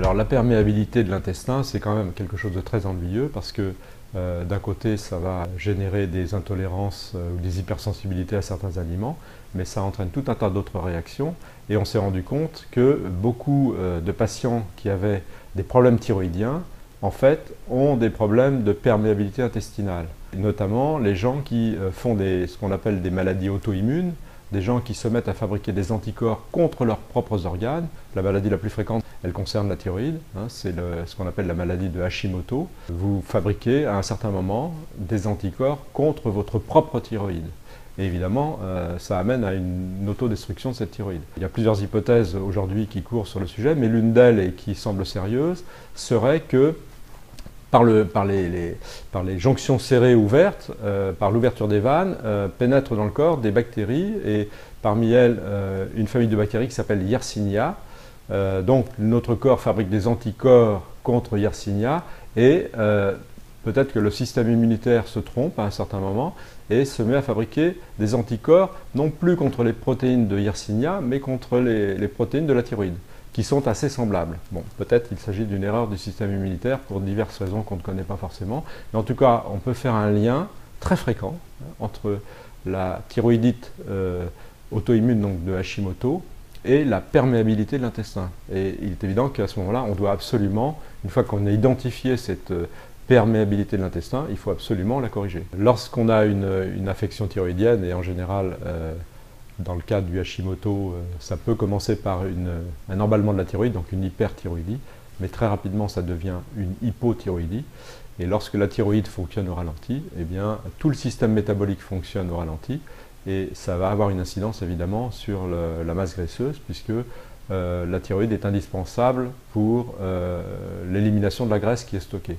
Alors la perméabilité de l'intestin, c'est quand même quelque chose de très ennuyeux parce que d'un côté, ça va générer des intolérances ou des hypersensibilités à certains aliments, mais ça entraîne tout un tas d'autres réactions. Et on s'est rendu compte que beaucoup de patients qui avaient des problèmes thyroïdiens, en fait, ont des problèmes de perméabilité intestinale. Et notamment les gens qui font ce qu'on appelle des maladies auto-immunes, des gens qui se mettent à fabriquer des anticorps contre leurs propres organes. La maladie la plus fréquente, elle concerne la thyroïde, c'est ce qu'on appelle la maladie de Hashimoto. Vous fabriquez à un certain moment des anticorps contre votre propre thyroïde. Et évidemment, ça amène à une autodestruction de cette thyroïde. Il y a plusieurs hypothèses aujourd'hui qui courent sur le sujet, mais l'une d'elles, et qui semble sérieuse, serait que par les jonctions serrées ouvertes, par l'ouverture des vannes, pénètrent dans le corps des bactéries, et parmi elles, une famille de bactéries qui s'appelle Yersinia. Donc notre corps fabrique des anticorps contre Yersinia, et peut-être que le système immunitaire se trompe à un certain moment et se met à fabriquer des anticorps, non plus contre les protéines de Yersinia, mais contre les protéines de la thyroïde, qui sont assez semblables. Bon, peut-être qu'il s'agit d'une erreur du système immunitaire pour diverses raisons qu'on ne connaît pas forcément. Mais en tout cas, on peut faire un lien très fréquent entre la thyroïdite auto-immune, donc de Hashimoto, et la perméabilité de l'intestin. Et il est évident qu'à ce moment-là, on doit absolument, une fois qu'on a identifié cette perméabilité de l'intestin, il faut absolument la corriger. Lorsqu'on a une affection thyroïdienne, et en général, dans le cas du Hashimoto, ça peut commencer par un emballement de la thyroïde, donc une hyperthyroïdie, mais très rapidement ça devient une hypothyroïdie. Et lorsque la thyroïde fonctionne au ralenti, eh bien, tout le système métabolique fonctionne au ralenti, et ça va avoir une incidence évidemment sur la masse graisseuse, puisque la thyroïde est indispensable pour l'élimination de la graisse qui est stockée.